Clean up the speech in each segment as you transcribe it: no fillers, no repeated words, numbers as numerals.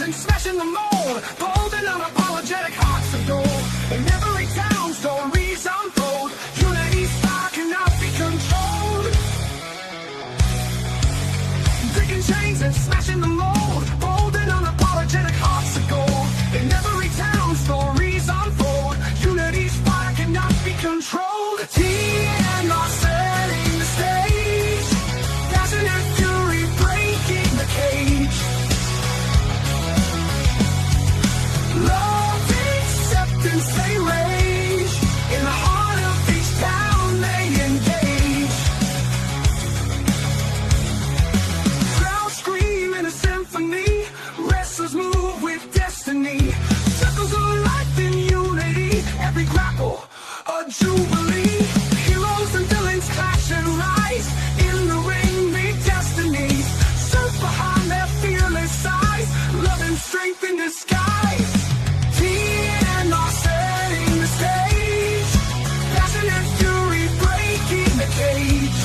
and smashing the mold. Bold and unapologetic hearts of gold. In every town, stories unfold. Unity's fire cannot be controlled. Breaking chains and smashing the mold. Bold and unapologetic hearts of gold. In every town, stories unfold. Unity's fire cannot be controlled. TNR setting the stage. Passion and fury breaking the cage. Love, acceptance, they rage. In the heart of each town they engage. Crowds scream in a symphony. Wrestlers move with destiny. Circles of life in unity. Every grapple a jubilee. Heroes and villains clash and rise. In the ring meet destinies. Surf behind their fearless eyes. Love and strength in disguise. TNR setting the stage. Passion and fury breaking the cage.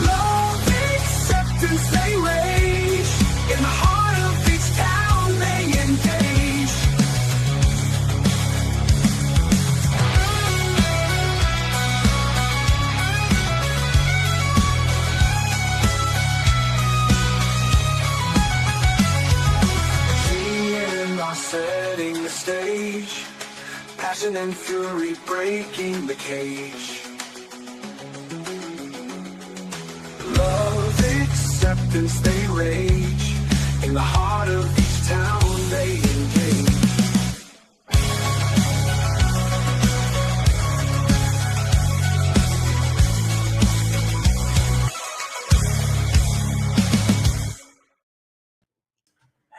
Love, acceptance, they rage. In the heart of each town they engage. TNR setting the stage. Passion and fury breaking the cage. Love, acceptance, they rage. In the heart of each town they engage.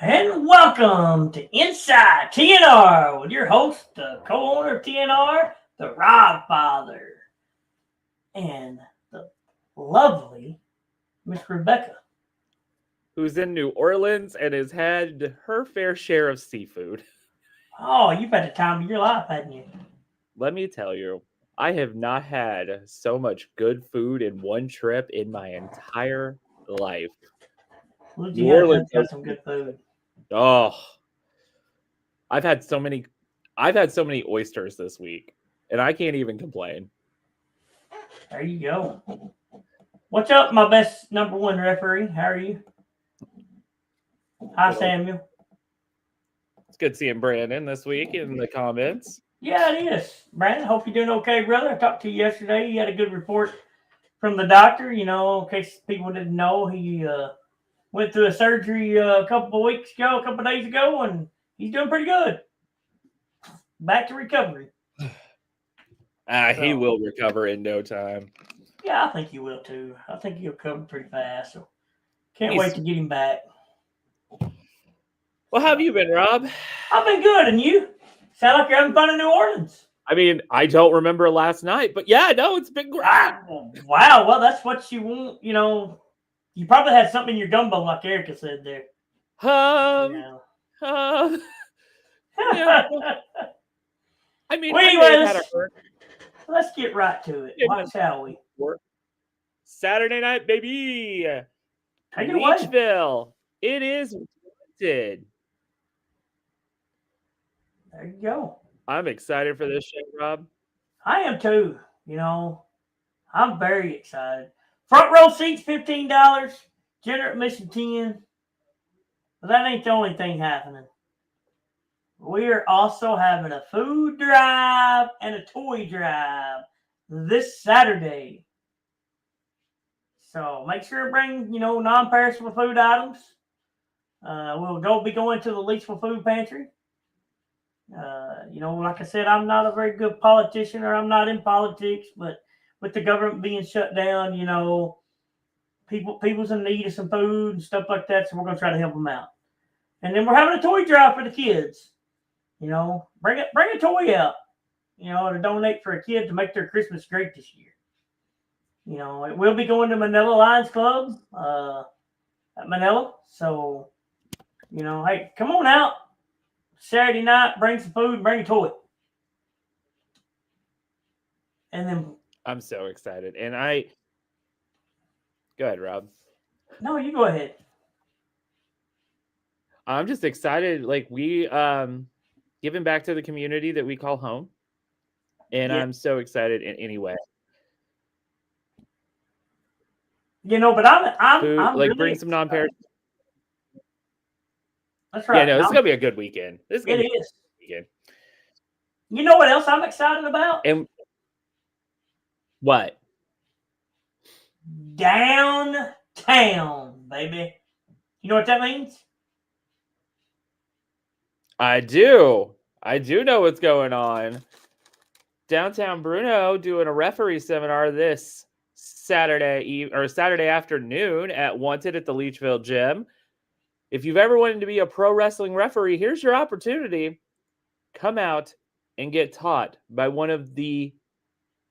And welcome to Inside TNR with your host, the co-owner of TNR, the Rob Father, and the lovely Miss Rebecca. Who's in New Orleans and has had her fair share of seafood. Oh, you've had the time of your life, hadn't you? Let me tell you, I have not had so much good food in one trip in my entire life. Louisiana does got some good food. Oh, I've had so many oysters this week, and I can't even complain. There you go. What's up, my best number one referee? How are you? Hi, Samuel. It's good seeing Brandon this week in the comments. Yeah, it is. Brandon, hope you're doing okay, brother. I talked to you yesterday. You had a good report from the doctor. You know, in case people didn't know, he went through a surgery a couple of days ago, and he's doing pretty good. Back to recovery. He will recover in no time. Yeah, I think he will too. I think he'll recover pretty fast. So can't wait to get him back. Well, how have you been, Rob? I've been good, and you? Sound like you're having fun in New Orleans. I mean, I don't remember last night, but yeah, no, it's been great. Wow, well, that's what you want, you know. You probably had something in your gumbo, like Erica said there. Yeah. I mean, well, anyway, let's get right to it. What shall we? Saturday night, baby. Take it away. Leechville. It is wanted. There you go. I'm excited for this show, Rob. I am too. You know, I'm very excited. Front row seats, $15. General admission, $10. But that ain't the only thing happening. We're also having a food drive and a toy drive this Saturday. So make sure to bring, you know, non-perishable food items. We'll be going to the Leechville Food Pantry. You know, like I said, I'm not a very good politician, or I'm not in politics, but with the government being shut down, you know, people's in need of some food and stuff like that, so we're going to try to help them out. And then we're having a toy drive for the kids. You know, bring a toy out, you know, to donate for a kid to make their Christmas great this year. You know, it will be going to Manila Lions Club at Manila. So, you know, hey, come on out Saturday night, bring some food, bring a toy. And then I'm so excited. And go ahead, Rob. No, you go ahead. I'm just excited. Like we giving back to the community that we call home. And Yeah. I'm so excited in any way. But I'm Food, like really bring some non-perishable. That's Yeah, right. no, this is gonna be a good weekend. This is gonna It be a is. good weekend. You know what else I'm excited about? And what? Downtown, baby. You know what that means? I do know what's going on. Downtown Bruno doing a referee seminar this Saturday afternoon at Wanted at the Leachville Gym. If you've ever wanted to be a pro wrestling referee, here's your opportunity. Come out and get taught by one of the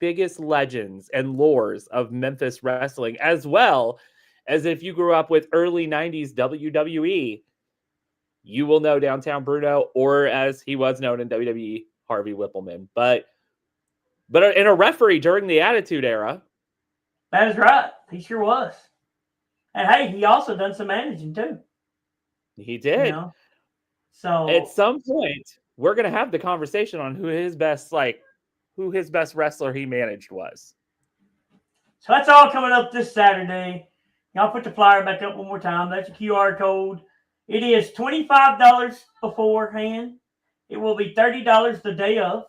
biggest legends and lores of Memphis wrestling, as well as if you grew up with early 90s WWE, you will know Downtown Bruno, or as he was known in WWE, Harvey Whippleman. But in a referee during the Attitude Era. That is right. He sure was. And hey, he also done some managing too. He did. So at some point, we're gonna have the conversation on who his best wrestler he managed was. So that's all coming up this Saturday. I'll put the flyer back up one more time. That's a QR code. It is $25 beforehand. It will be $30 the day of.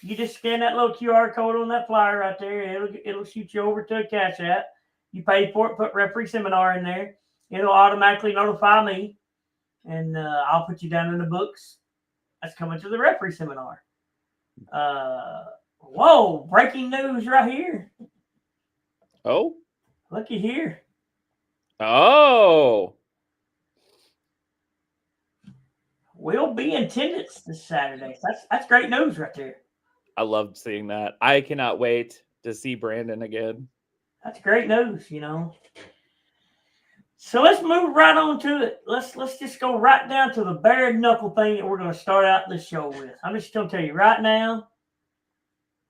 You just scan that little QR code on that flyer right there, and it'll shoot you over to a Cash App. You pay for it, put referee seminar in there. It'll automatically notify me, and I'll put you down in the books. That's coming to the referee seminar. Whoa, breaking news right here. Oh? Looky here. Oh. We'll be in attendance this Saturday. That's great news right there. I loved seeing that. I cannot wait to see Brandon again. That's great news, So let's move right on to it. Let's just go right down to the bare knuckle thing that we're going to start out this show with. I'm just going to tell you right now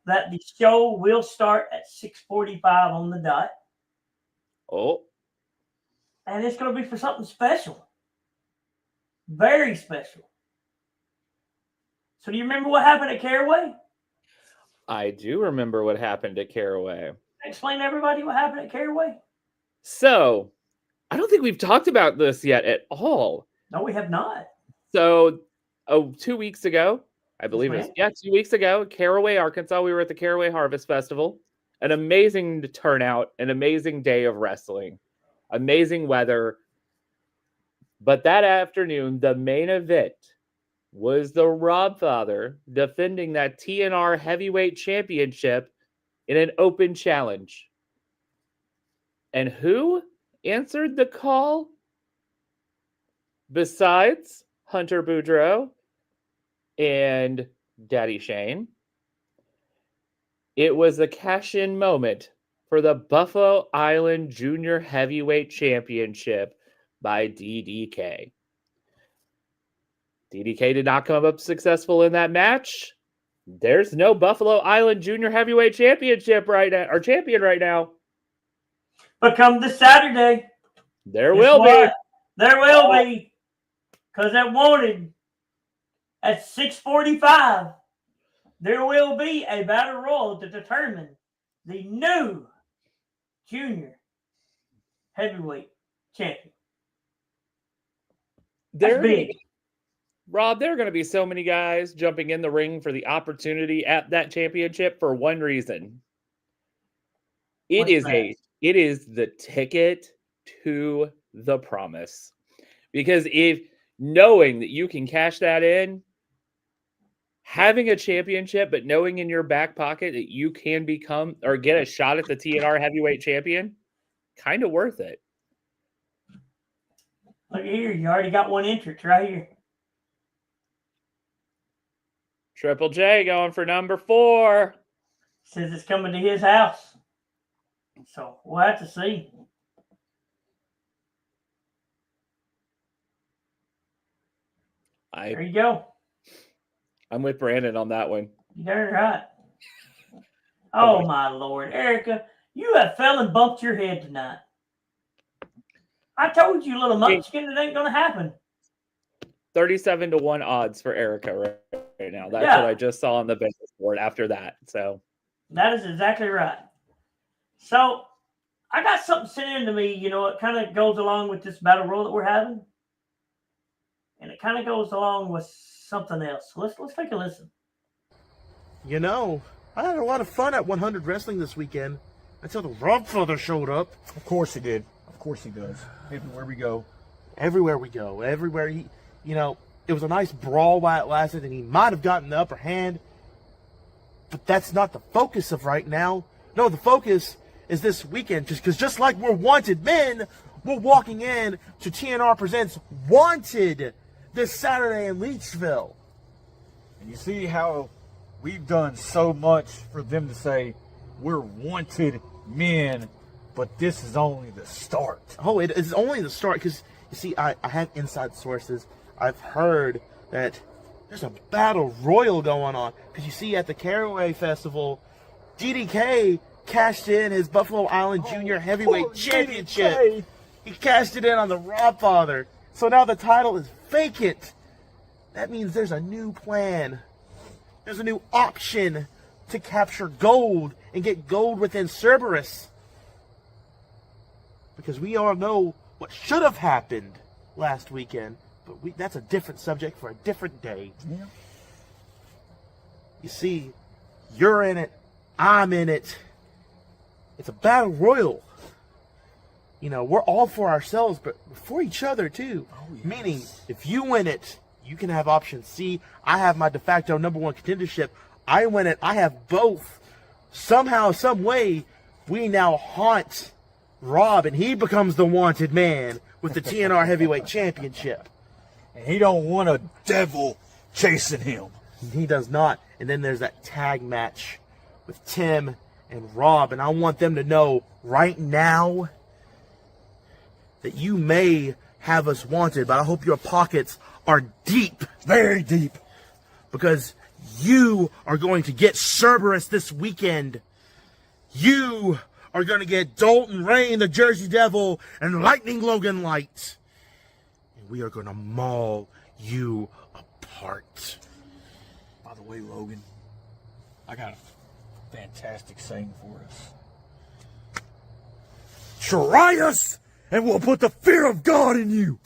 that the show will start at 6:45 on the dot. Oh. And it's going to be for something special. Very special. So do you remember what happened at Caraway? I do remember what happened at Caraway. Explain to everybody what happened at Caraway. So, I don't think we've talked about this yet at all. No, we have not. So, 2 weeks ago, I believe it was, 2 weeks ago, Caraway, Arkansas, we were at the Caraway Harvest Festival. An amazing turnout, an amazing day of wrestling, amazing weather. But that afternoon, the main event was the Rob Father defending that TNR Heavyweight Championship in an open challenge. And who answered the call? Besides Hunter Boudreaux and Daddy Shane, it was a cash-in moment for the Buffalo Island Junior Heavyweight Championship by DDK. DDK did not come up successful in that match. There's no Buffalo Island Junior Heavyweight Championship right now, or champion right now. But come this Saturday, there will be. There will be. Because at Wanted, at 6:45, there will be a battle royal to determine the new junior heavyweight champion. That's big. Rob, there are going to be so many guys jumping in the ring for the opportunity at that championship for one reason. It is the ticket to the promise. Because if knowing that you can cash that in, having a championship, but knowing in your back pocket that you can become or get a shot at the TNR heavyweight champion, kind of worth it. Look here, you already got one entrance right here. Triple J going for number 4. Says it's coming to his house. So we'll have to see. There you go. I'm with Brandon on that one. You darn right. Oh, my Lord. Erica, you have fell and bumped your head tonight. I told you, little munchkin, it ain't going to happen. 37-1 odds for Erica right now. That's Yeah. what I just saw on the Vegas board after that. So That is exactly right. So I got something sent in to me, it kind of goes along with this battle royal that we're having. And it kind of goes along with something else. So let's take a listen. I had a lot of fun at 100 Wrestling this weekend until the Robfather showed up. Of course he did. Of course he does. Everywhere we go. Everywhere he, it was a nice brawl while it lasted, and he might have gotten the upper hand. But that's not the focus of right now. No, the focus is this weekend, just like we're Wanted Men, we're walking in to TNR Presents Wanted this Saturday in Leechville. And you see how we've done so much for them to say we're wanted men, but this is only the start. Oh, it is only the start, because, you see, I have inside sources. I've heard that there's a battle royal going on. Because you see, at the Caraway Festival, DDK cashed in his Buffalo Island Junior Heavyweight Championship. DDK. He cashed it in on the Robfather. So now the title is vacant. That means there's a new plan. There's a new option to capture gold and get gold within Cerberus. Because we all know what should have happened last weekend. But that's a different subject for a different day. Yeah. You see, you're in it. I'm in it. It's a battle royal. We're all for ourselves, but for each other, too. Oh, yes. Meaning, if you win it, you can have option C. I have my de facto #1 contendership. I win it. I have both. Somehow, some way, we now haunt Rob, and he becomes the wanted man with the TNR Heavyweight Championship. And he don't want a devil chasing him. He does not. And then there's that tag match with Tim and Rob, and I want them to know right now that you may have us wanted, but I hope your pockets are deep. Very deep. Because you are going to get Cerberus this weekend. You are going to get Dalton Rain, the Jersey Devil, and Lightning Logan Light. And we are going to maul you apart. By the way, Logan, I got a fantastic saying for us. Try us, and we'll put the fear of God in you.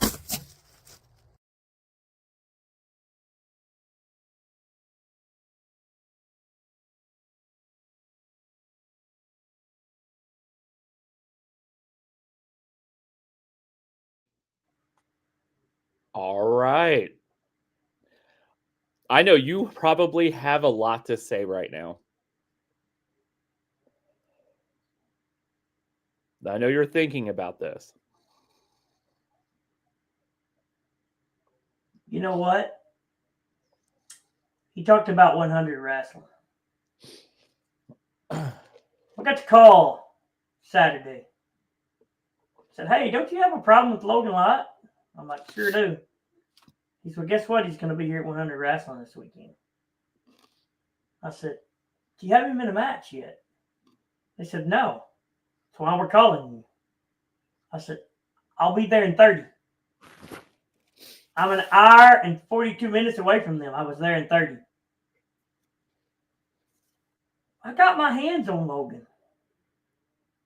all right. I know you probably have a lot to say right now. I know you're thinking about this. You know what? He talked about 100 Wrestling. I got the call Saturday. Said, hey, don't you have a problem with Logan Lott? I'm like, sure do. He said, well, guess what? He's going to be here at 100 Wrestling this weekend. I said, do you have him in a match yet? They said, no. That's why we're calling you. I said, I'll be there in 30. I'm an hour and 42 minutes away from them. I was there in 30. I got my hands on Logan.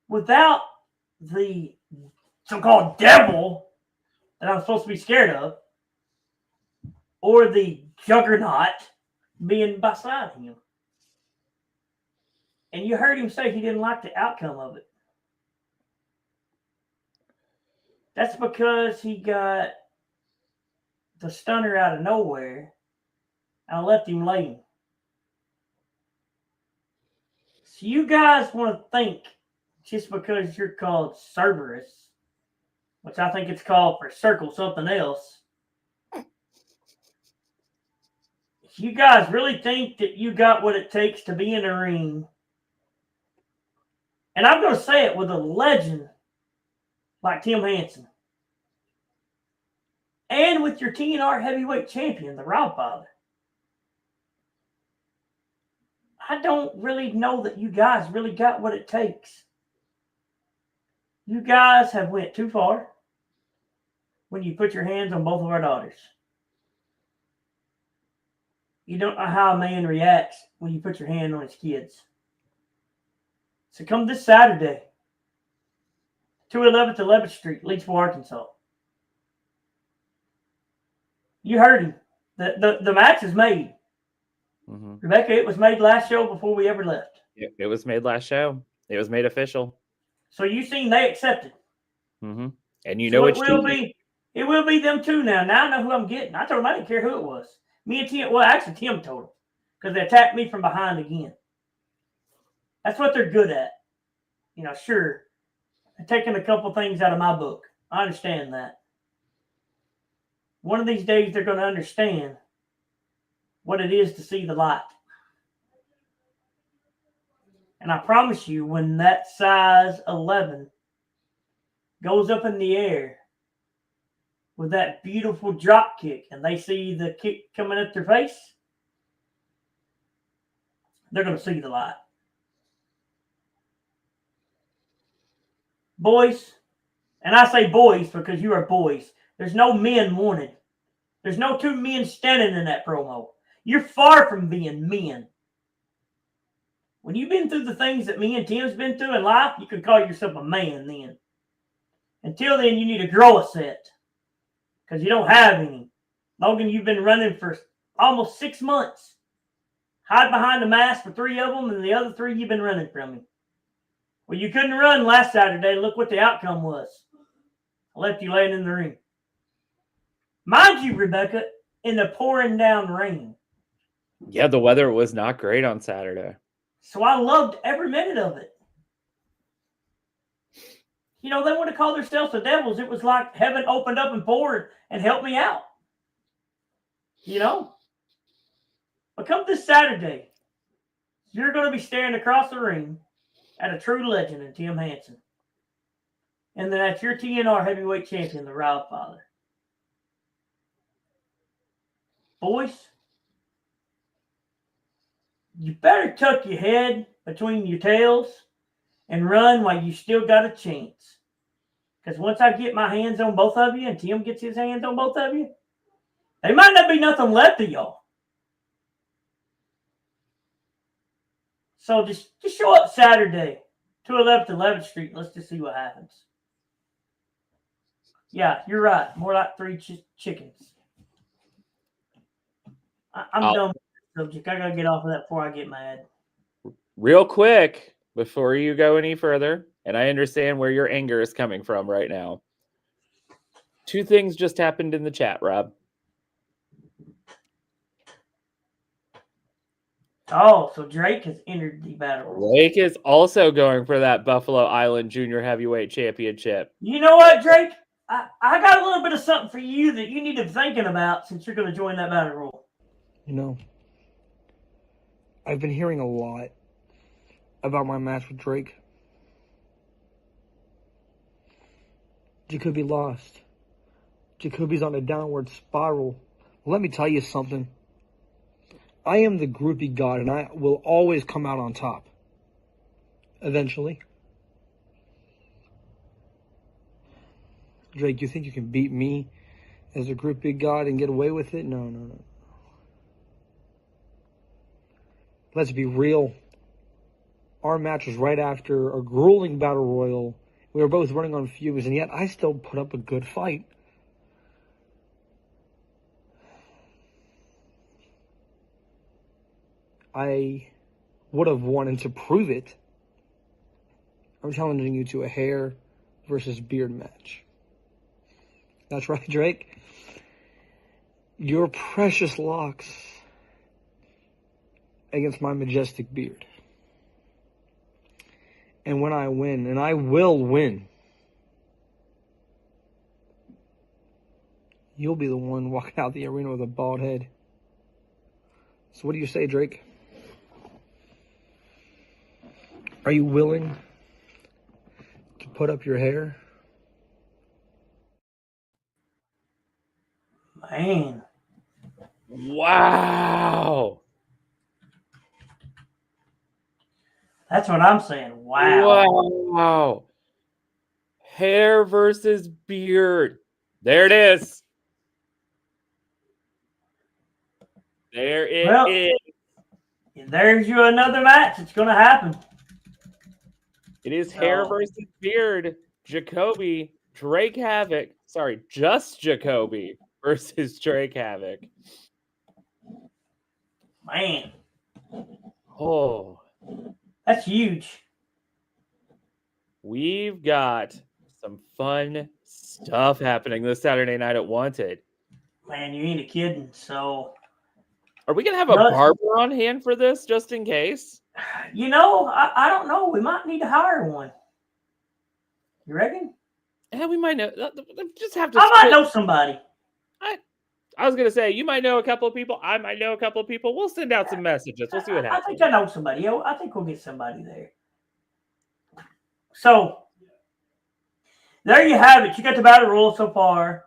Without the so-called devil that I'm supposed to be scared of, or the juggernaut being beside him. And you heard him say he didn't like the outcome of it. That's because he got the stunner out of nowhere and left him laying. So you guys want to think just because you're called Cerberus, which I think it's called for circle something else, you guys really think that you got what it takes to be in the ring. And I'm going to say it with a legend like Tim Hansen. And with your TNR heavyweight champion, the Robfather. I don't really know that you guys really got what it takes. You guys have went too far when you put your hands on both of our daughters. You don't know how a man reacts when you put your hand on his kids. So come this Saturday, 211th 11th Street, Leechville, Arkansas. You heard him. The match is made. Mhm. Rebecca, it was made last show before we ever left. It was made last show. It was made official. So you seen they accepted. Mm-hmm. And you So know it will be them two now. Now I know who I'm getting. I told them I didn't care who it was. Me and Tim, well, actually Tim told them because they attacked me from behind again. That's what they're good at. You know, sure, they're taking a couple things out of my book. I understand that. One of these days they're going to understand what it is to see the light. And I promise you, when that size 11 goes up in the air with that beautiful drop kick and they see the kick coming at their face, they're going to see the light. Boys, and I say boys because you are boys, there's no men wanted. There's no two men standing in that promo. You're far from being men. When you've been through the things that me and Tim's been through in life, you can call yourself a man then. Until then, you need to grow a set because you don't have any. Logan, you've been running for almost 6 months. Hide behind the mask for 3 of them, and the other 3 you've been running from me. Well, you couldn't run last Saturday. Look what the outcome was. I left you laying in the ring. Mind you, Rebecca, in the pouring down rain. Yeah, the weather was not great on Saturday. So I loved every minute of it. You know, they want to call themselves the Devils. It was like heaven opened up and poured and helped me out. You know? But come this Saturday, you're going to be staring across the ring at a true legend in Tim Hansen. And then that's your TNR heavyweight champion, the Wild Father. Boys, you better tuck your head between your tails and run while you still got a chance. Because once I get my hands on both of you and Tim gets his hands on both of you, there might not be nothing left of y'all. So just show up Saturday, 211th 11th Street, and let's just see what happens. Yeah, you're right. More like 3 chickens. I'm done with this subject. I got to get off of that before I get mad. Real quick, before you go any further, and I understand where your anger is coming from right now. 2 things just happened in the chat, Rob. Oh, so Drake has entered the battle. Blake is also going for that Buffalo Island Junior Heavyweight Championship. You know what, Drake? I got a little bit of something for you that you need to be thinking about since you're going to join that battle royal. You know, I've been hearing a lot about my match with Drake. Jacoby lost. Jacoby's on a downward spiral. Let me tell you something. I am the groupie god, and I will always come out on top. Eventually. Drake, you think you can beat me as a groupie god and get away with it? No. Let's be real. Our match was right after a grueling battle royal. We were both running on fumes, and yet I still put up a good fight. I would have wanted to prove it. I'm challenging you to a hair versus beard match. That's right, Drake. Your precious locks against my majestic beard. And when I win, and I will win, you'll be the one walking out the arena with a bald head. So what do you say, Drake? Are you willing to put up your hair? Man. Wow. That's what I'm saying. Wow. Wow. Hair versus beard. There it is. There it Well- is. There's you another match. It's going to happen. It is hair So- versus beard. Jacoby, Drake Havoc. Sorry, just Jacoby versus Drake Havoc. Man, Oh, that's huge. we've got some fun stuff happening this Saturday night at Wanted. Man, you ain't a kidding. So, Are we gonna have a No. barber on hand for this just in case? you know, I don't know. We might need to hire one. You reckon? Yeah, we might know. Just have to. I might split- know somebody. I was gonna say you might know a couple of people. I might know a couple of people. We'll send out some messages. We'll see what I happens. think I know somebody. I think we'll get somebody there. So, there you have it. You got the battle royal so far.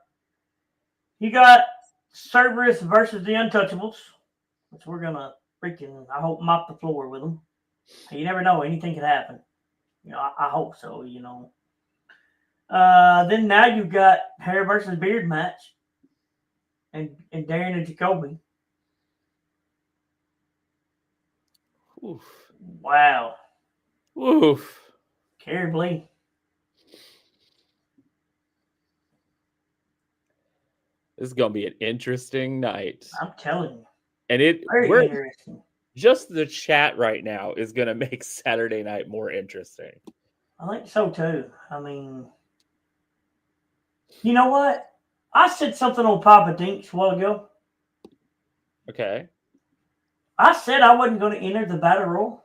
You got Cerberus versus the Untouchables, which we're going to freaking, I hope, mop the floor with them. You never know. Anything could happen. You know, I hope so, you know. Then now you've got hair versus beard match. And Darren and Jacoby. Oof. Wow. Oof. Carrie Blee. This is gonna be an interesting night, I'm telling you. and Very we're interesting. just the chat right now is gonna make Saturday night more interesting. I think so too. I mean, you know what? I said something on Papa Dinks a while ago. Okay. I said I wasn't going to enter the battle royal.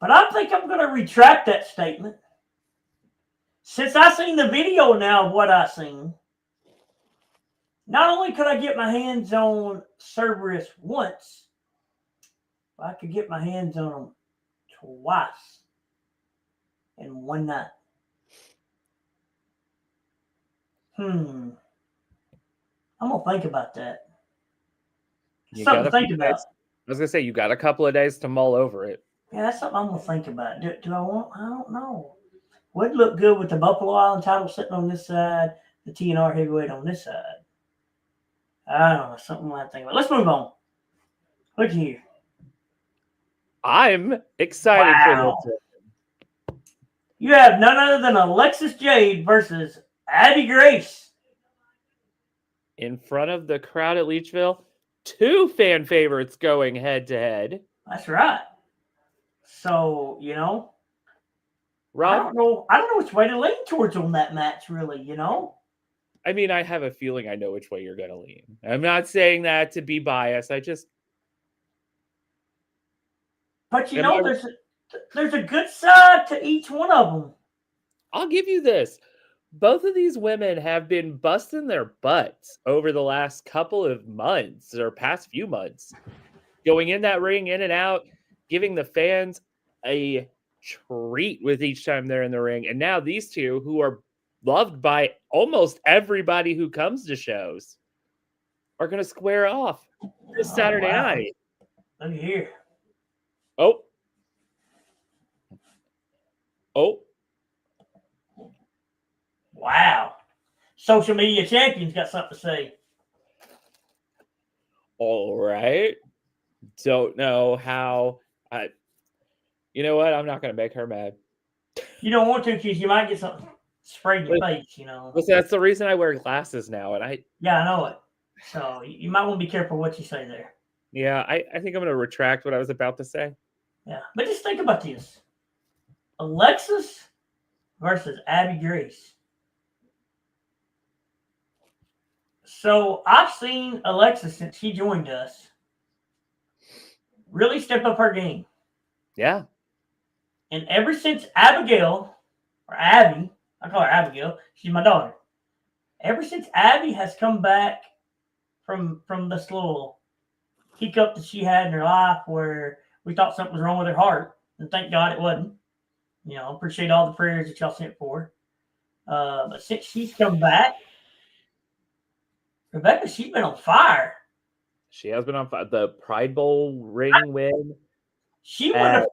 But I think I'm going to retract that statement. Since I seen the video now of what I seen, not only could I get my hands on Cerberus once, but I could get my hands on him twice in one night. I'm gonna think about that. You Something got to a think few about. days. I was gonna say you got a couple of days to mull over it. Yeah, that's something I'm gonna think about. Do I want? I don't know. Would look good with the Buffalo Island title sitting on this side, the TNR heavyweight on this side. I don't know. Something I think about. Let's move on. Look here. I'm excited Wow. for this. You have none other than Alexis Jade versus Abby Grace. In front of the crowd at Leechville, two fan favorites going head to head. That's right. So, you know, I Rob, don't know. I don't know which way to lean towards on that match, really, you know? I mean, I have a feeling I know which way you're gonna lean. I'm not saying that to be biased. I just But you Am know, I- there's a good side to each one of them. I'll give you this. Both of these women have been busting their butts over the last couple of months or past few months, going in that ring, in and out, giving the fans a treat with each time they're in the ring. And now these two, who are loved by almost everybody who comes to shows, are going to square off this Oh, Saturday wow. night. Look at here. Oh. Wow. Social media champions got something to say. All right. Don't know how. You know what? I'm not going to make her mad. You don't want to because you might get something sprayed in your face, you know. Listen, that's the reason I wear glasses now. And Yeah, I know it. So you might want to be careful what you say there. I think I'm going to retract what I was about to say. Yeah. But just think about this. Alexis versus Abby Grace. So I've seen Alexis since she joined us really step up her game. Yeah. And ever since Abigail, or Abby, I call her Abigail, she's my daughter. Ever since Abby has come back from this little hiccup that she had in her life where we thought something was wrong with her heart, and thank God it wasn't. You know, appreciate all the prayers that y'all sent for her. But since she's come back, Rebecca, she's been on fire. She has been on fire. The Pride Bowl ring win She went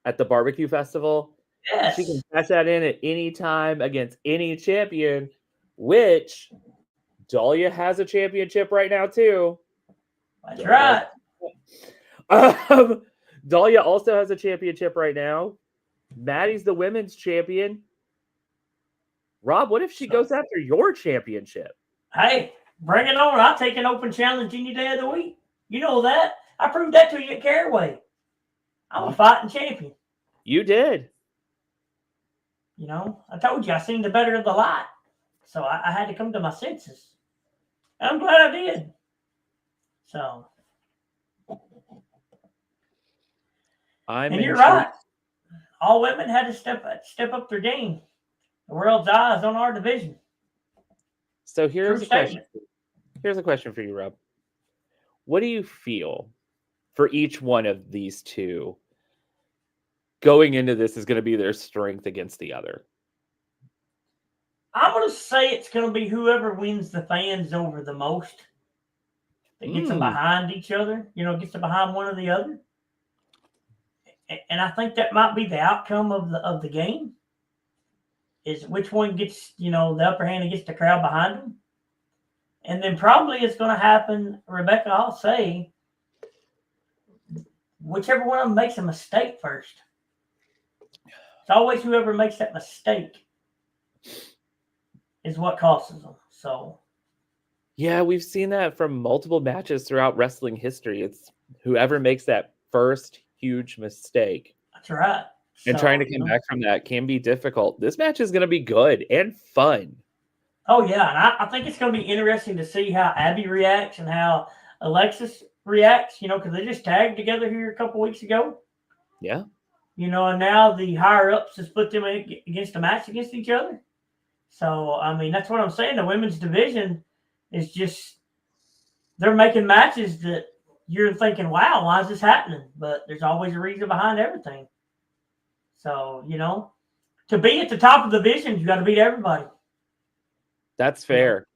at the barbecue festival. yes. She can cash that in at any time against any champion, which Dahlia has a championship right now too. That's right. Dahlia also has a championship right now. Maddie's the women's champion. Rob, what if she goes after your championship? Hey, bring it on. I'll take an open challenge any day of the week. You know that. I proved that to you at Caraway. I'm a fighting champion. You did. You know, I told you I seen the better of the light. So I had to come to my senses. I'm glad I did. So. And you're right. All women had to step up their game. The world's eyes on our division. So here's a question. Here's a question for you, Rob. What do you feel for each one of these two going into this is going to be their strength against the other? I'm going to say it's going to be whoever wins the fans over the most. That gets them behind each other. You know, gets them behind one or the other. And I think that might be the outcome of the game. Is which one gets, you know, the upper hand and gets the crowd behind them. And then probably it's going to happen, Rebecca, I'll say, whichever one of them makes a mistake first. It's always whoever makes that mistake is what causes them. So. Yeah, we've seen that from multiple matches throughout wrestling history. It's whoever makes that first huge mistake. That's right. And trying to come back from that can be difficult. This match is going to be good and fun. Oh, yeah. And I think it's going to be interesting to see how Abby reacts and how Alexis reacts, you know, because they just tagged together here a couple weeks ago. Yeah. You know, and now the higher-ups has put them against a match against each other. So, I mean, that's what I'm saying. The women's division is just, they're making matches that you're thinking, wow, why is this happening? But there's always a reason behind everything. So, you know, to be at the top of the division, you got to beat everybody. That's fair.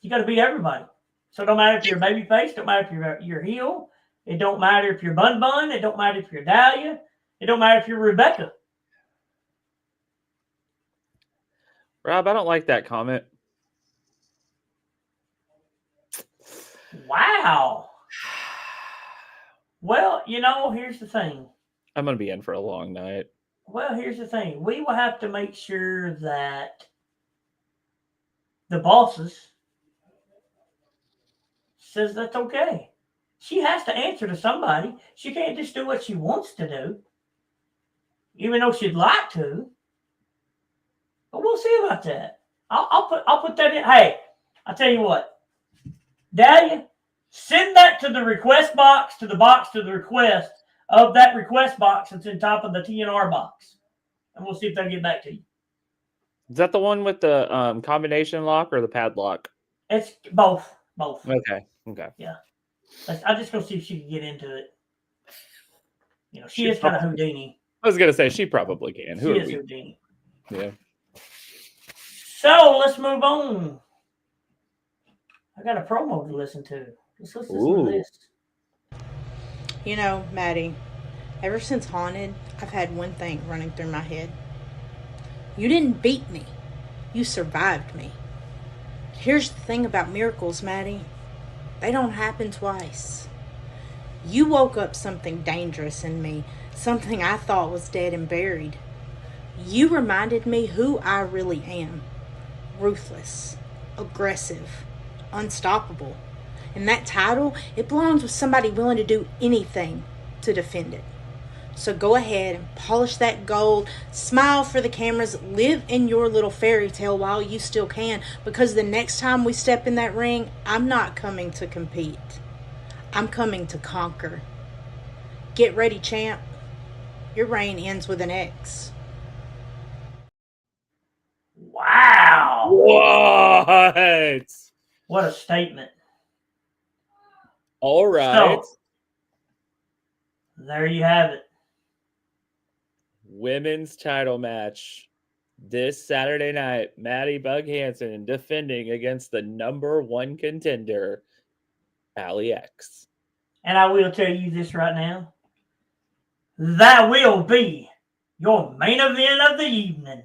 You got to beat everybody. So, no matter if you're a baby face, don't matter if you're heel, it don't matter if you're Bun Bun, it don't matter if you're Dahlia, it don't matter if you're Rebecca. Rob, I don't like that comment. Wow. Well, you know, here's the thing. I'm going to be in for a long night. Well, here's the thing. We will have to make sure that the bosses says that's okay. She has to answer to somebody. She can't just do what she wants to do, even though she'd like to. But we'll see about that. I'll put that in. Hey, I'll tell you what. Dahlia, send that to the request box, to the request of that request box that's in top of the TNR box. And we'll see if they'll get back to you. Is that the one with the combination lock or the padlock? It's both. Okay. Yeah. I'm just going to see if she can get into it. You know, she is kind of Houdini. I was going to say, she probably can. She is Houdini. Yeah. So, let's move on. I got a promo to listen to. Let's listen to this. You know, Maddie, ever since Haunted, I've had one thing running through my head. You didn't beat me. You survived me. Here's the thing about miracles, Maddie. They don't happen twice. You woke up something dangerous in me, something I thought was dead and buried. You reminded me who I really am. Ruthless, aggressive, unstoppable. And that title, it belongs with somebody willing to do anything to defend it. So go ahead and polish that gold, smile for the cameras, live in your little fairy tale while you still can, because the next time we step in that ring, I'm not coming to compete. I'm coming to conquer. Get ready, champ. Your reign ends with an X. Wow. What? What a statement. All right. So, there you have it. Women's title match this Saturday night. Maddie Bug Hansen defending against the #1 contender, Allie X. And I will tell you this right now. That will be your main event of the evening.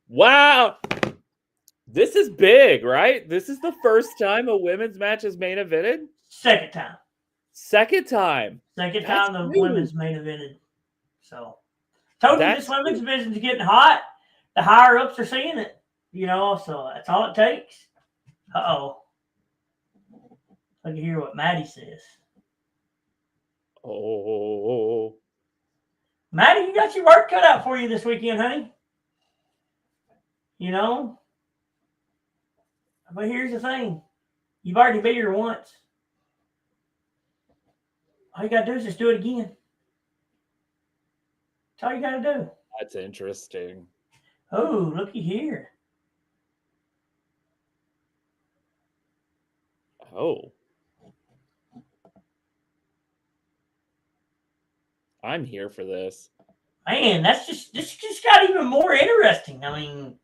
Wow. This is big, right? This is the first time a women's match is main evented. Second time. Second time. Second That's time the huge. women's main evented. So, told you That's this women's division is getting hot. The higher ups are seeing it. So that's all it takes. Uh-oh. Look at hear what Maddie says. Oh. Maddie, you got your work cut out for you this weekend, honey. But here's the thing. You've already beat her once. All you got to do is just do it again. That's all you got to do. That's interesting. Oh, looky here. Oh. I'm here for this. Man, this just got even more interesting. I mean,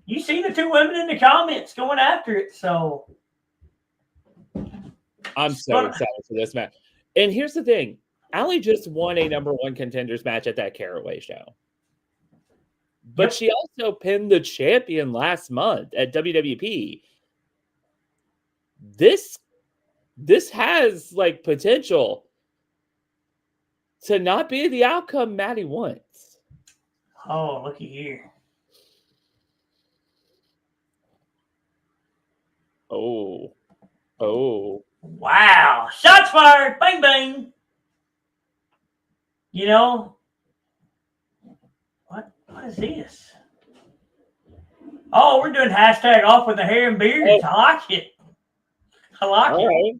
you see the two women in the comments going after it, so I'm so excited for this match. And here's the thing. Allie just won a number one contenders match at that Caraway show. But she also pinned the champion last month at WWP. This has like potential to not be the outcome Maddie wants. oh, looky here. Oh. Wow. Shots fired. Bang, bang. What is this? Oh, we're doing hashtag off with the hair and beards. I like it. All right.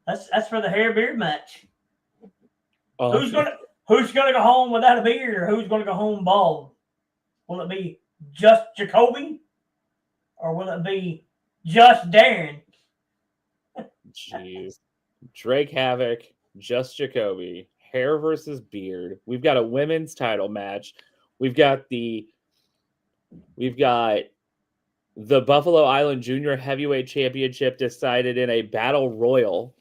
That's for the hair beard match. Oh, Who's gonna go home without a beard, or who's gonna go home bald? Will it be just Jacoby, or will it be just Darren? Jeez. Drake Havoc, just Jacoby, hair versus beard. We've got a women's title match. We've got the Buffalo Island Junior Heavyweight Championship decided in a battle royal.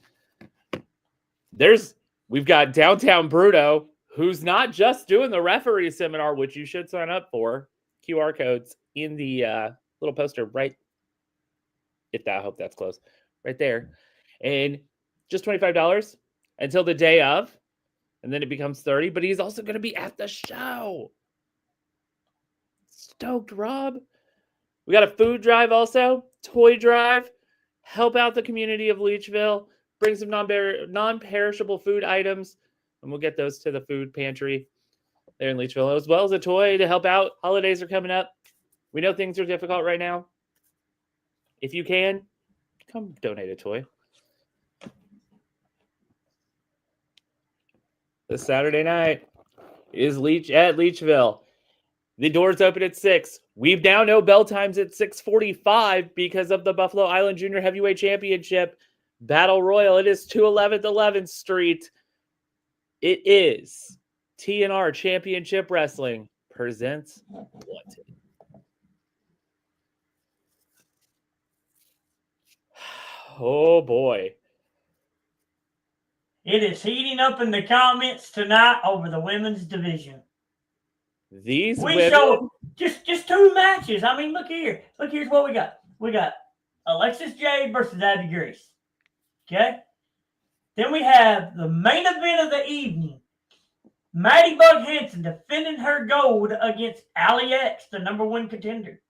We've got Downtown Bruno, who's not just doing the referee seminar, which you should sign up for. QR codes in the little poster right. I hope that's close. Right there. And just $25 until the day of. And then it becomes $30. But he's also going to be at the show. Stoked, Rob. We got a food drive also. Toy drive. Help out the community of Leechville. Bring some non-perishable food items. And we'll get those to the food pantry there in Leechville. As well as a toy to help out. Holidays are coming up. We know things are difficult right now. If you can, come donate a toy. This Saturday night is at Leechville. The doors open at 6. We now know bell times at 6:45 because of the Buffalo Island Junior Heavyweight Championship Battle Royal. It is 211th 11th Street. It is TNR Championship Wrestling presents Wanted. Oh boy. It is heating up in the comments tonight over the women's division. These We women, show just two matches. I mean, look here. Look, here's what we got. We got Alexis Jade versus Abby Grace. Okay? Then we have the main event of the evening. Maddie Bug Hansen defending her gold against Allie X, the number one contender.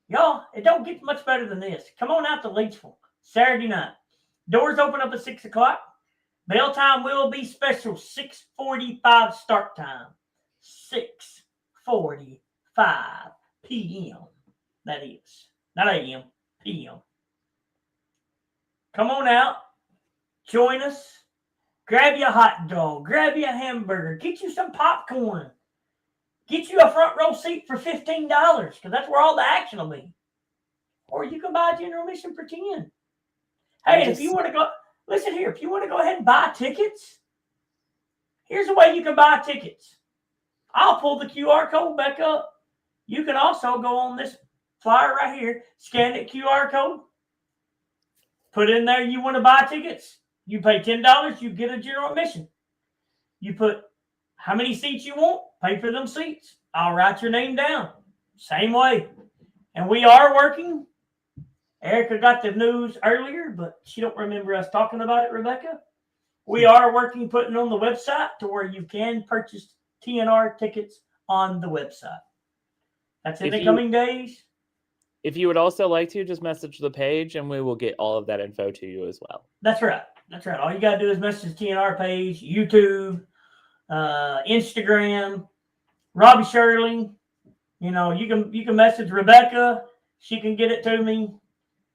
Y'all, it don't get much better than this. Come on out to Leechville. Saturday night. Doors open up at 6 o'clock. Bell time will be special. 6:45 start time. 6:45 p.m. That is. Not a.m. p.m. Come on out. Join us. Grab you a hot dog. Grab you a hamburger. Get you some popcorn. Get you a front row seat for $15 because that's where all the action will be. Or you can buy general admission for $10. Hey, if you want to go, listen here, if you want to go ahead and buy tickets, here's the way you can buy tickets. I'll pull the QR code back up. You can also go on this flyer right here, scan that QR code, put in there you want to buy tickets. You pay $10, you get a general admission. You put how many seats you want, pay for them seats. I'll write your name down. Same way. And we are working. Erica got the news earlier, but she don't remember us talking about it, Rebecca. We are working, putting on the website to where you can purchase TNR tickets on the website. That's in the coming days. If you would also like to, just message the page and we will get all of that info to you as well. That's right. That's right. All you got to do is message the TNR page, YouTube, Instagram, Robbie Shirley. You know, you can message Rebecca. She can get it to me.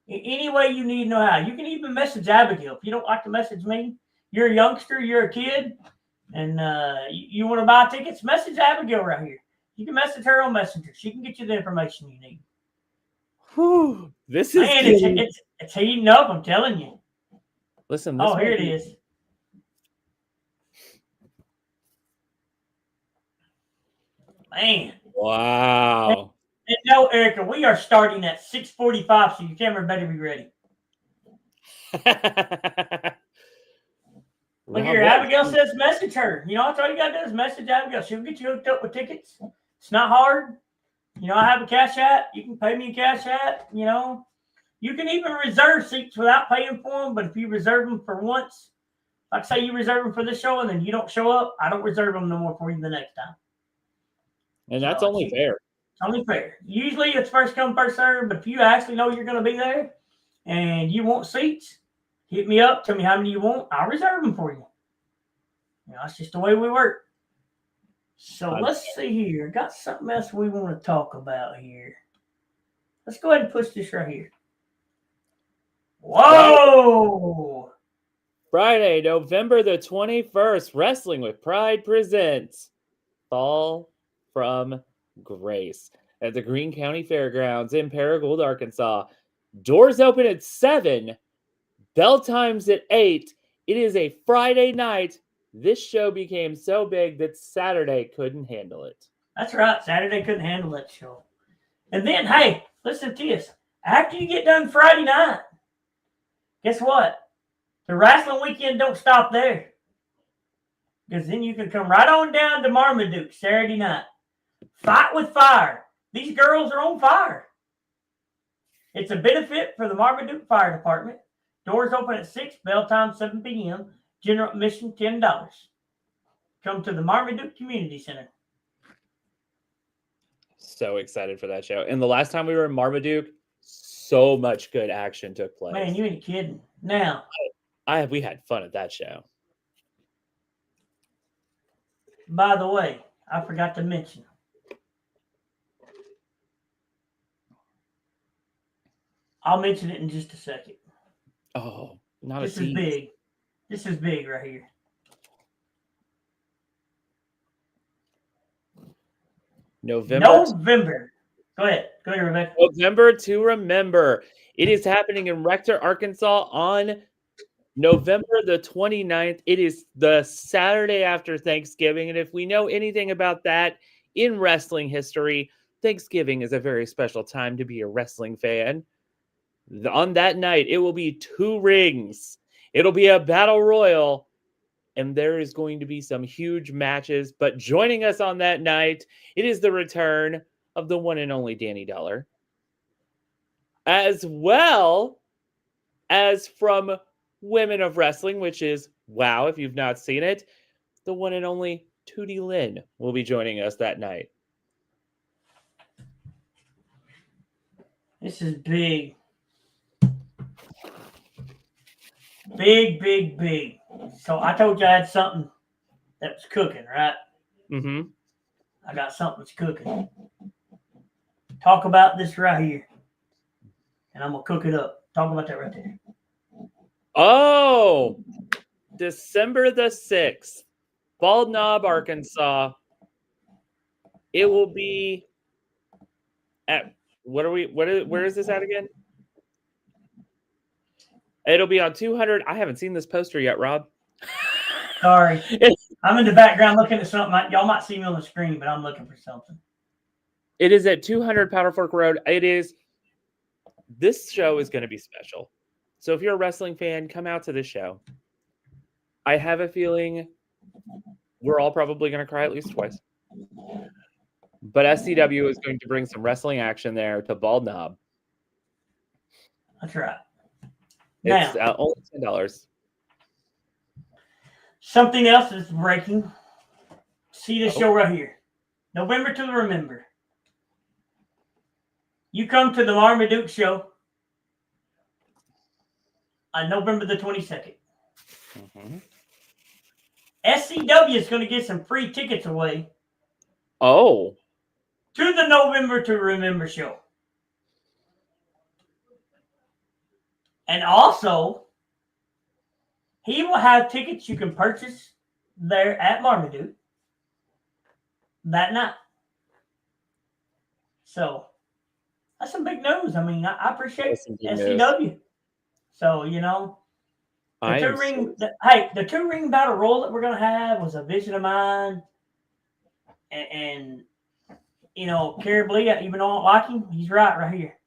Any way you need to know how. You can even message Abigail. If you don't like to message me, you're a youngster, you're a kid, and you want to buy tickets, message Abigail right here. You can message her on Messenger. She can get you the information you need. Whew, this is Man, it's heating up, I'm telling you. Listen. Oh, here it is. Man. Wow. And no, Erica, we are starting at 6:45, so your camera better be ready. Look here, Abigail says message her. You know, that's all you got to do is message Abigail. She'll get you hooked up with tickets. It's not hard. You know, I have a cash app. You can pay me a cash app. You know, you can even reserve seats without paying for them. But if you reserve them for once, like say you reserve them for this show and then you don't show up, I don't reserve them no more for you the next time. And that's only fair. It's only fair. Usually it's first come, first serve. But if you actually know you're going to be there and you want seats, hit me up. Tell me how many you want. I'll reserve them for you. You know, that's just the way we work. So let's see here. Got something else we want to talk about here. Let's go ahead and push this right here. Whoa! Friday, November the 21st, Wrestling with Pride presents Fall from Grace at the Greene County Fairgrounds in Paragould, Arkansas. Doors open at 7. Bell times at 8. It is a Friday night. This show became so big that Saturday couldn't handle it. That's right. Saturday couldn't handle that show. And then, hey, listen to this. After you get done Friday night, guess what? The wrestling weekend don't stop there. Because then you can come right on down to Marmaduke Saturday night. Fight with Fire. These girls are on fire. It's a benefit for the Marmaduke Fire Department. Doors open at 6, bell time 7 p.m. General admission $10. Come to the Marmaduke Community Center. So excited for that show. And the last time we were in Marmaduke, so much good action took place. Man, you ain't kidding. Now, we had fun at that show. by the way, I forgot to mention. I'll mention it in just a second. Oh, not This a is tease. big. This is big right here. November. Go ahead, Rebecca. November to remember. It is happening in Rector, Arkansas on November the 29th. It is the Saturday after Thanksgiving. And if we know anything about that in wrestling history, Thanksgiving is a very special time to be a wrestling fan. On that night, it will be 2 rings. It'll be a battle royal. And there is going to be some huge matches. But joining us on that night, it is the return of the one and only Danny Dollar. As well as from Women of Wrestling, which is, wow, if you've not seen it, the one and only Tootie Lynn will be joining us that night. This is big. Big. So I told you I had something that was cooking, right? Mm-hmm. I got something that's cooking. Talk about this right here. And I'm going to cook it up. Talk about that right there. Oh, December the 6th, Bald Knob, Arkansas. It will be at, where is this at again? It'll be on 200. I haven't seen this poster yet, Rob. Sorry. I'm in the background looking at something. Y'all might see me on the screen, but I'm looking for something. It is at 200 Powder Fork Road. This show is going to be special. So if you're a wrestling fan, come out to this show. I have a feeling we're all probably going to cry at least twice. But SCW is going to bring some wrestling action there to Bald Knob. That's right. It's Now, only $10. something else is breaking. See this Oh. show right here. November to remember. You come to the Marmaduke show on November the 22nd. Mm-hmm. SCW is going to get some free tickets away Oh, to the November to remember show. And also, he will have tickets you can purchase there at Marmaduke that night. So, that's some big news. I mean, I appreciate That's some big news. SCW. So, you know, I the am the 2-ring battle royal that we're going to have was a vision of mine. And you know, Carib Lee, even though I don't like him, he's right here.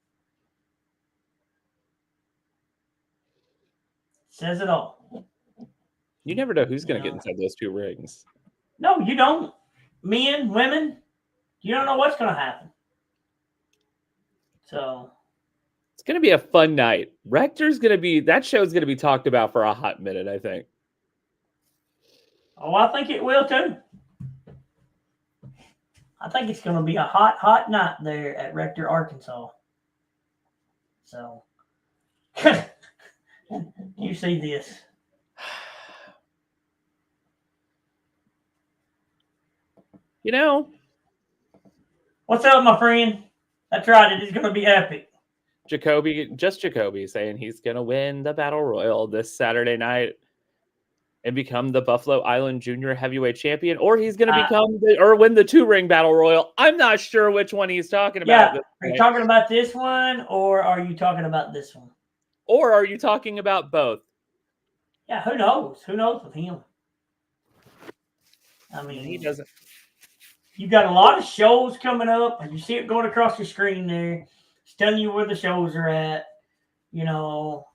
Says it all. You never know who's going to get inside those 2 rings. No, you don't. Men, women, you don't know what's going to happen. So It's going to be a fun night. That show's going to be talked about for a hot minute, I think. I think it will too. I think it's going to be a hot, hot night there at Rector, Arkansas. So, you see this. You know, What's up, my friend? That's right. It is going to be epic. Jacoby saying he's going to win the Battle Royal this Saturday night and become the Buffalo Island Junior Heavyweight Champion, or he's going to win the 2-ring Battle Royal. I'm not sure which one he's talking about. Yeah, are you talking about this one, or are you talking about this one? Or are you talking about both? Yeah, who knows? Who knows with him? I mean, He doesn't. You got a lot of shows coming up, and you see it going across your screen there. It's telling you where the shows are at. You know,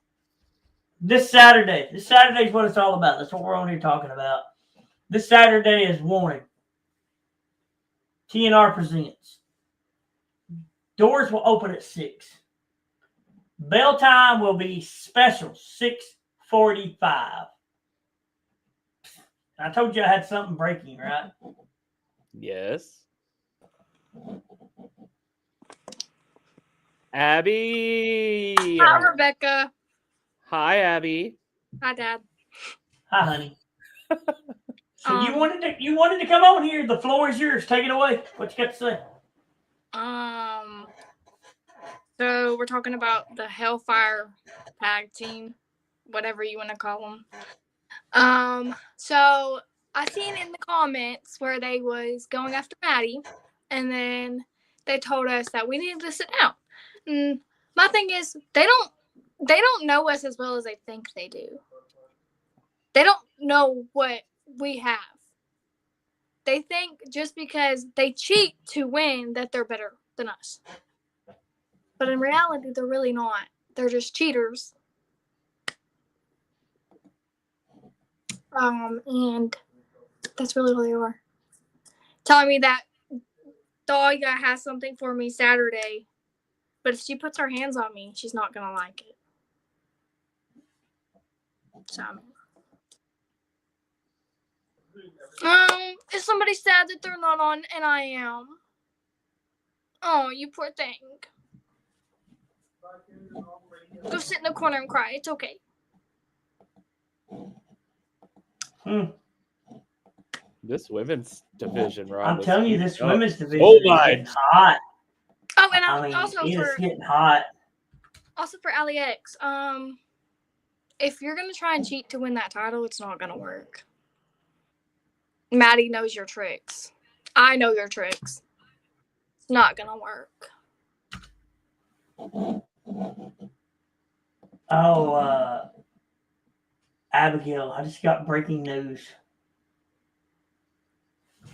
this Saturday is what it's all about. That's what we're on here talking about. This Saturday is Warning. TNR presents. Doors will open at 6. Bell time will be special 6:45. I told you I had something breaking, right? Yes. Abby. Hi, Rebecca. Hi, Abby. Hi, Dad. Hi, honey. So you wanted to come on here. The floor is yours. Take it away. What you got to say? So we're talking about the Hellfire Tag Team, whatever you want to call them. So I seen in the comments where they was going after Maddie, and then they told us that we needed to sit down. And my thing is, they don't know us as well as they think they do. They don't know what we have. They think just because they cheat to win that they're better than us. But in reality, they're really not. They're just cheaters. And that's really what they are. Telling me that Dahlia has something for me Saturday, but if she puts her hands on me, she's not gonna like it. So, is somebody sad that they're not on, and I am? Oh, you poor thing. Go sit in the corner and cry. It's okay. This women's division, Rob. I'm telling you, this women's division Oh is my. getting hot. Oh, and I mean, also it is for getting hot. Ali X, if you're gonna try and cheat to win that title, it's not gonna work. Maddie knows your tricks. I know your tricks. It's not gonna work. Oh, Abigail, I just got breaking news.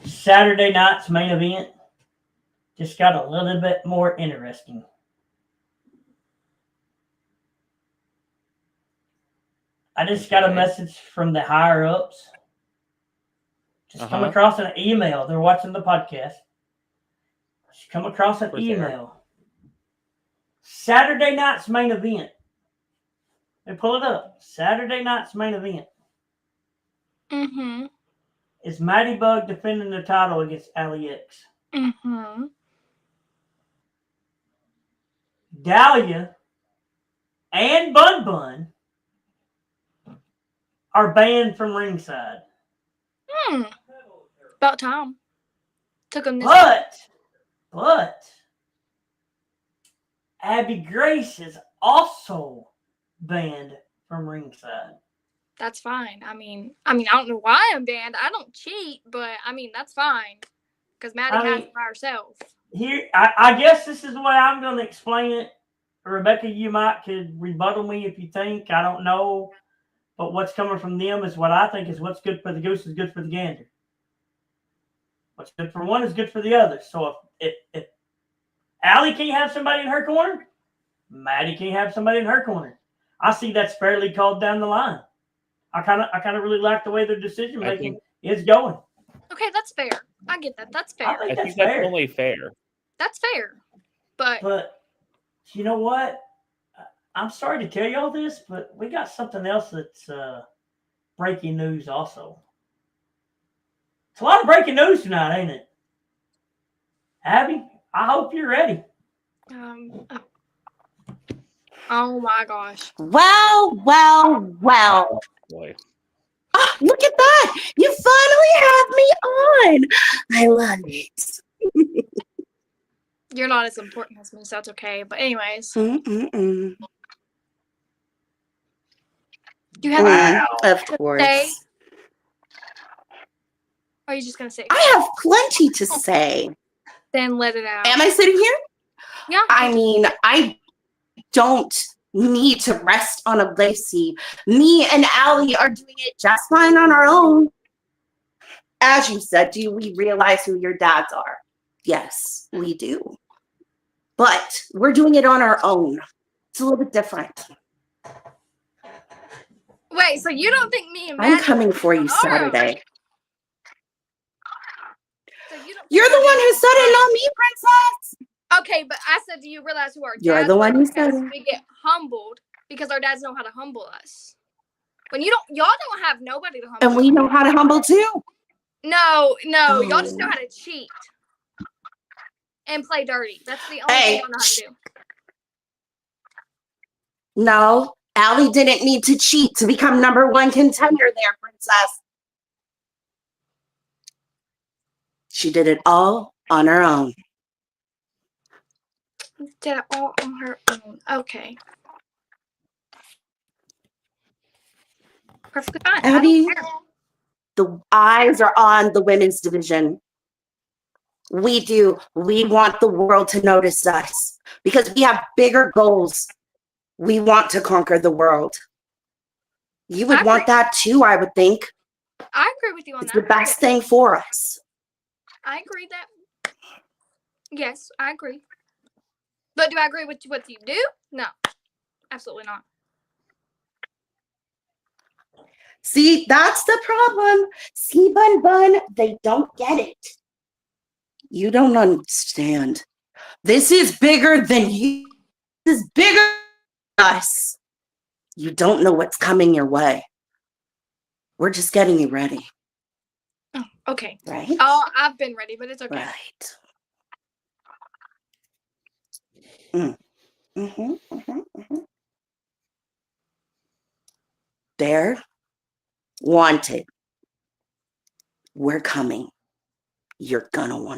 Saturday night's main event just got a little bit more interesting. I just got a message from the higher ups. Just come across an email. They're watching the podcast. She come across an For sure. email. Saturday night's main event. They pull it up. Saturday night's main event Mm-hmm. is Maddie Bug defending the title against Ali X. Mm-hmm. Dahlia and Bun Bun are banned from ringside. About time. Took him this But Abby Grace is also banned from ringside. That's fine. I mean, I don't know why I'm banned. I don't cheat, but I mean that's fine. Because Maddie has it by herself. Here, I guess this is the way I'm going to explain it. Rebecca, you could rebuttal me if you think. I don't know. But what's coming from them is what I think is what's good for the goose is good for the gander. What's good for one is good for the other. So if Allie can't have somebody in her corner, Maddie can't have somebody in her corner. I see that's fairly called down the line. I kind of really like the way their decision making is going. Okay, that's fair. I get that. That's fair. I think that's only fair. That's fair. But you know what? I'm sorry to tell you all this, but we got something else that's breaking news also. It's a lot of breaking news tonight, ain't it? Abby, I hope you're ready. Oh my gosh. Well. Boy. Oh, look at that. You finally have me on. I love it. You're not as important as me, so it's okay. But anyways. Mm-mm-mm. You have Of course. say? Or are you just going to say? I have plenty to say. Then let it out. Am I sitting here? Yeah. I mean, I don't need to rest on a lacy. Me and Allie are doing it just fine on our own. As you said, do we realize who your dads are? Yes, we do. But we're doing it on our own. It's a little bit different. Wait, so you don't think me and I'm Maddie coming for you are? Saturday. So you don't You're the one who said it, not me, princess. Okay, but I said, do you realize who our dads You're the one are? who said Because it. we get humbled because our dads know how to humble us. When y'all don't have nobody to humble. And we know how to humble too. No, y'all just know Oh. how to cheat and play dirty. That's the only thing y'all know how to do. No, Allie didn't need to cheat to become #1 contender there, princess. She did it all on her own. Did it all on her own. Okay. Perfectly fine. I Abby, don't care. the eyes are on the women's division. We do. We want the world to notice us because we have bigger goals. We want to conquer the world. You would want that too, I would think. I agree with you on It's that. the best thing for us. I agree that. Yes, I agree. But do I agree with what you do? No, absolutely not. See, that's the problem. See, Bun Bun, they don't get it. You don't understand. This is bigger than you. This is bigger than us. You don't know what's coming your way. We're just getting you ready. Oh, okay. Right? Oh, I've been ready, but it's okay. Right. They're wanted. We're coming. You're gonna want to